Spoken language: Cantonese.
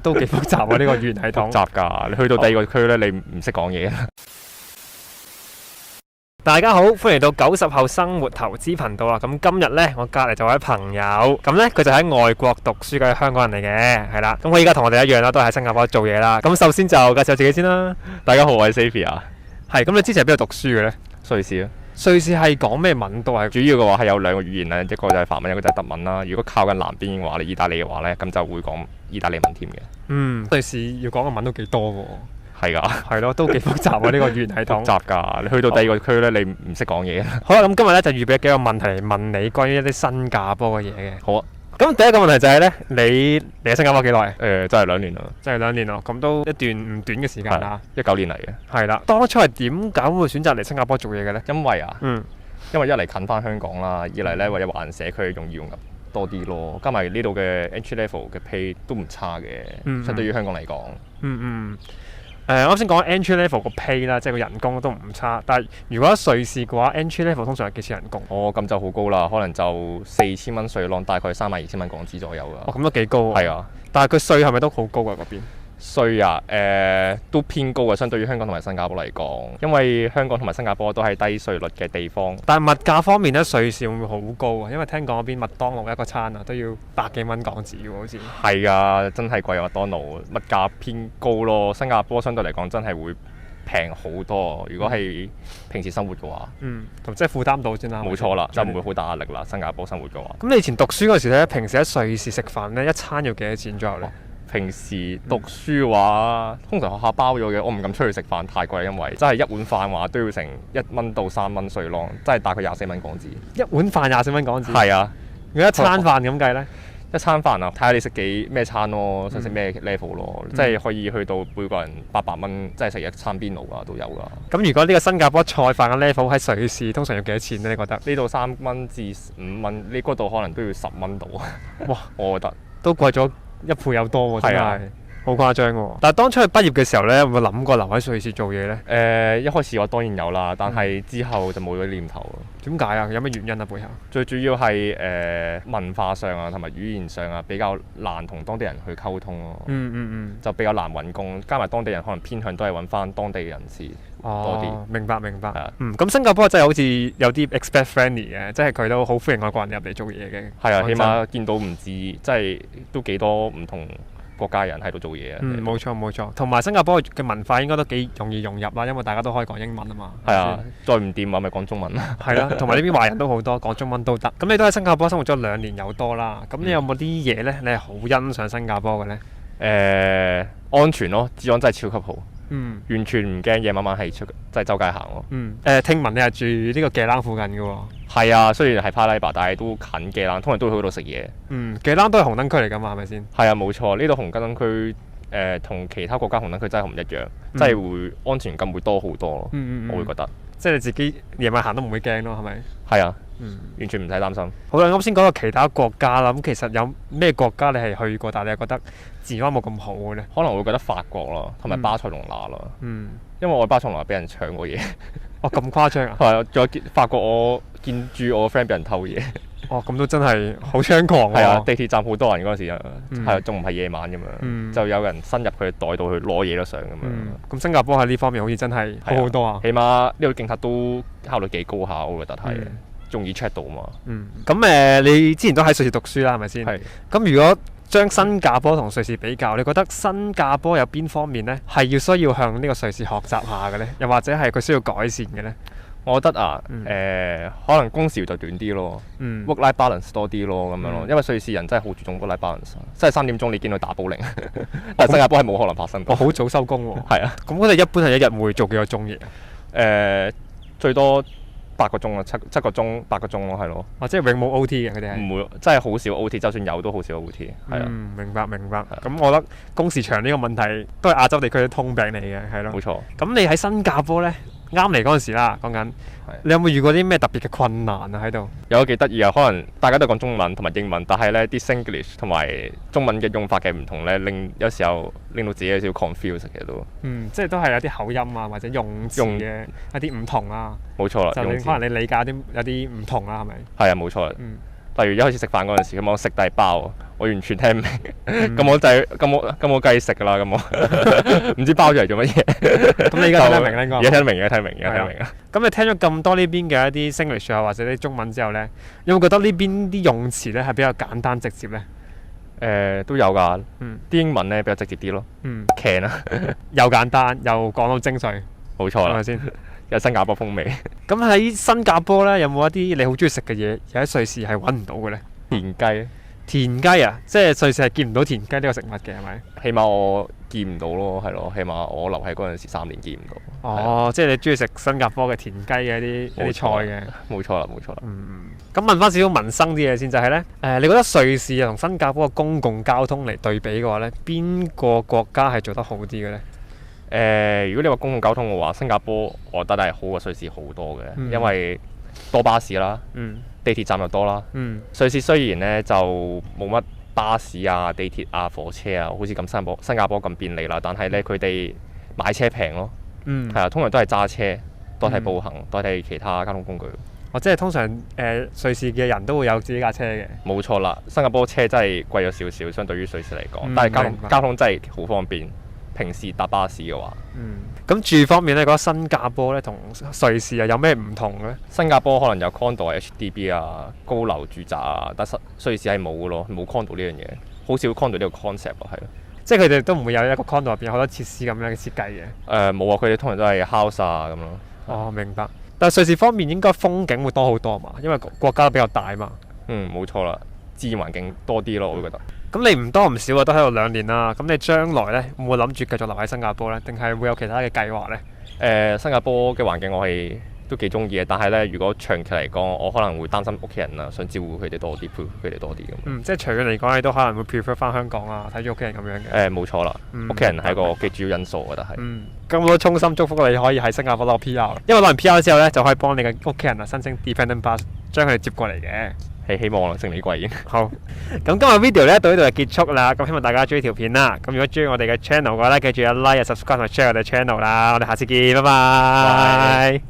都幾複雜喎呢個語言系統。複雜㗎，你去到第二個區咧，你唔識講嘢。大家好，歡迎到90後生活投資頻道啊！咁今日呢，我隔離就有位朋友，咁呢，佢就喺外國讀書嘅香港人嚟嘅，係啦。咁佢依家同我哋一樣啦，都係喺新加坡做嘢啦。咁首先就介紹自己先啦。大家好，我係 Xavier。係，咁你之前喺邊度讀書嘅呢？瑞士啊。瑞士係講咩文多啊？主要嘅話係有兩個語言啦，一個就係法文，一個就係德文啦。如果靠近南邊嘅話，你意大利嘅話呢，咁就會講意大利文添嘅。瑞士要講嘅文都幾多喎。係㗎，係咯，都幾複雜喎呢個語言系統。複雜㗎，你去到第二個區咧，你唔識講嘢。好啦，咁今日咧就預備幾個問題嚟問你關於一啲新加坡嘅嘢嘅。好啊。咁第一個問題就係咧，你嚟新加坡幾耐？真係2年啦。真係2年咯，咁都一段唔短嘅時間啦。19年嚟嘅。係啦，當初係點解會選擇嚟新加坡做嘢嘅咧？因為一嚟近翻香港啦，二嚟咧為咗華人社區容易融入多啲咯，加埋呢度嘅 entry level 嘅 pay 都唔差嘅，相對於香港嚟講。啱先講 entry level 個 pay 啦，即係個人工都唔差。但係如果喺瑞士嘅話 ，entry level 通常係幾錢人工？咁就好高啦，可能就4000蚊稅啷，大概32000蚊港紙左右㗎。咁都幾高喎。係啊，但係佢稅係咪都好高啊？嗰邊？稅啊，都偏高嘅，相對於香港同埋新加坡嚟講，因為香港同埋新加坡都係低稅率嘅地方。但係物價方面咧，瑞士會唔會好高啊？因為聽講嗰邊麥當勞一個餐啊都要100幾蚊港紙喎，好似。係啊，真係貴啊麥當勞，物價偏高咯。新加坡相對嚟講真係會平好多，如果係平時生活嘅話。同即係負擔到先啦。冇錯啦，就唔會好大壓力啦。新加坡生活嘅話。咁你以前讀書嗰時咧，平時喺瑞士食飯咧，一餐要幾多錢左右咧？平時讀書嘅話，通常學校包咗嘅，我唔敢出去食飯，太貴，因為真係一碗飯話都要成1蚊到3蚊稅啷，真係大概24蚊港紙。一碗飯24蚊港紙。係啊，如果一餐飯咁計咧？一餐飯啊，睇下你食咩餐咯，想食咩 level 咯，即係可以去到每個人800蚊，即係食一餐邊爐啊都有㗎。咁如果呢個新加坡菜飯嘅 level 喺瑞士，通常要幾多錢咧？你覺得？呢度3蚊至5蚊，呢嗰度可能都要10蚊到。哇！我覺得都貴咗1倍有多喎，真係好誇張喎。但係當初去畢業嘅時候咧，有冇諗過留喺瑞士做嘢咧？一開始我當然有啦，但係之後就冇咗念頭。點解啊？有咩原因啊？背後最主要係文化上啊，同埋語言上啊，比較難同當地人去溝通咯。就比較難揾工，加埋當地人可能偏向都係揾翻當地嘅人士多啲。明白。咁新加坡真係好似有啲 expat friendly 嘅，即係佢都好歡迎外國人入嚟做嘢嘅。係啊，起碼見到唔止，即係都幾多唔同國家人喺度做嘢啊。冇錯。同埋新加坡嘅文化應該都幾容易融入啦，因為大家都可以講英文啊嘛。係啊，再唔掂啊咪講中文啦。係啦，同埋呢邊華人都好多，講中文都得。咁你都喺新加坡生活咗2年有多啦，咁你有冇啲嘢咧？你係好欣賞新加坡嘅咧？安全咯，治安真係超級好。完全唔驚夜晚係出，即係周街行咯。聽聞你係住呢個嘅冷附近嘅喎。係啊，雖然係帕拉巴，但係都近嘅冷，通常都會去嗰度食嘢。嘅冷都係紅燈區嚟㗎嘛，係咪先？係啊，冇錯，呢度紅燈區同其他國家紅燈區真係唔一樣，真係會安全感會多好多咯。我會覺得，即係你自己夜晚行都唔會驚咯，係咪？係啊。完全唔使擔心。好啦，啱先講到其他國家啦，咁其實有咩國家你係去過，但係你係覺得治安冇咁好嘅咧？可能會覺得法國咯，同埋巴塞隆拿咯。因為我喺巴塞隆拿俾人搶過嘢。咁誇張啊！係啊，仲有法國我見住我個 friend 俾人偷嘢。咁都真係好猖狂喎！係啊，地鐵站好多人嗰陣時啊，係仲唔係夜晚咁樣，就有人伸入佢袋度去攞嘢都上咁樣。咁新加坡喺呢方面好似真係好好多啊！起碼呢個警察都效率幾高下，我覺得係。容易 check 到嘛？咁你之前都喺瑞士讀書啦，係咪先？係。咁如果將新加坡同瑞士比較，你覺得新加坡有邊方面呢係需要向呢個瑞士學習下嘅呢？又或者係佢需要改善嘅呢？我覺得啊，可能工時就短啲咯，work-life balance 多啲咯，咁樣咯。因為瑞士人真係好注重 work-life balance，即係3點鐘你見到打保齡，但係新加坡係冇可能發生到。好早收工喎。係啊。咁佢哋一般係一日會做幾個鐘嘢？最多8個鐘啊，7個鐘、8個鐘咯，係咯。即係永冇 O.T. 嘅佢哋係。唔會，真係好少 O.T.， 就算有都好少 O.T. 係啊。明白。咁我覺得工時長呢個問題都係亞洲地區嘅通病嚟嘅，係咯。冇錯。咁你喺新加坡呢？啱嚟嗰陣時啦，講緊，你有冇遇過啲咩特別嘅困難啊喺度？有幾得意啊！可能大家都講中文同埋英文，但係咧啲 Singlish 同埋中文嘅用法嘅唔同咧，有時候令到自己有少少 confuse 嘅都。即係都係有啲口音啊，或者用詞嘅一啲唔同啊。冇錯啦，就可能你理解有啲唔同啦，係咪？係啊，冇錯。例如一開始食飯嗰陣時，咁我食第包，我完全聽唔明，咁我就係咁我繼續食㗎啦，咁我唔知包咗嚟做乜嘢。咁你而家聽得明啦，應該。而家聽得明，而家聽得明，而家聽得明啊！咁你聽咗咁多呢邊嘅一啲 Singlish 啊，或者啲中文之後咧，有冇覺得呢邊啲用詞咧係比較簡單直接咧？都有㗎，啲英文咧比較直接啲咯，can 啊，又簡單又講到精髓，冇錯啦，係咪先？有新加坡風味。咁喺新加坡咧，有冇一啲你好中意食嘅嘢，而喺瑞士係揾唔到嘅咧？田雞，田雞啊，即係瑞士係見唔到田雞呢個食物嘅係咪？起碼我見唔到咯，係咯，起碼我留喺嗰陣時3年見唔到。哦，即係你中意食新加坡嘅田雞嘅一啲菜嘅。冇錯啦，冇錯啦。咁問翻少少民生啲嘢先，就係咧，你覺得瑞士啊同新加坡嘅公共交通嚟對比嘅話咧，邊個國家係做得好啲嘅咧？如果你話公共交通嘅話，新加坡我覺得係好過瑞士好多嘅，因為多巴士啦，地鐵站又多啦。瑞士雖然咧就冇乜巴士啊、地鐵啊、火車啊，好似咁新加坡咁便利啦，但係咧佢哋買車平咯，係啊，通常都係揸車代替步行，代替其他交通工具。即係通常瑞士嘅人都會有自己架車嘅。冇錯啦，新加坡車真係貴咗少少，相對於瑞士嚟講，但係交通真係好方便。平時搭巴士嘅話，咁住方面咧，覺得新加坡咧同瑞士啊有咩唔同咧？新加坡可能有 condo HDB 啊，高樓住宅啊，但瑞士係冇嘅咯，冇 condo 呢樣嘢，好少 condo 呢個 concept 啊，係咯。即係佢哋都唔會有一個 condo 入邊有好多設施咁樣嘅設計嘅。冇啊，佢哋通常都係 house 啊咁咯。哦，明白。但係瑞士方面應該風景會多好多嘛，因為國家都比較大嘛。冇錯啦，自然環境多啲咯，我會覺得。咁你唔多唔少啊，都喺度2年啦。咁你將來咧會唔會諗住繼續留喺新加坡咧？定係會有其他嘅計劃咧？新加坡嘅環境我係都幾中意嘅，但係咧如果長期嚟講，我可能會擔心屋企人啊，想照顧佢哋多啲，陪佢哋多啲咁。即係長遠嚟講，你都可能會 prefer 翻香港啊，睇住屋企人咁樣嘅。冇錯啦，屋企人係一個幾主要因素，我覺得係。咁我衷心祝福你可以喺新加坡攞 PR，因為攞完 PR 之後咧，就可以幫你嘅屋企人啊申請 dependent pass，將佢哋接過嚟嘅。希望啦，勝利貴。好，咁今日 video 咧到呢度就結束啦。咁希望大家中意條片啦。咁如果中意我哋嘅 channel 嘅話咧，記住有 like、subscribe 同 share 我哋 channel 啦。我哋下次見，拜拜。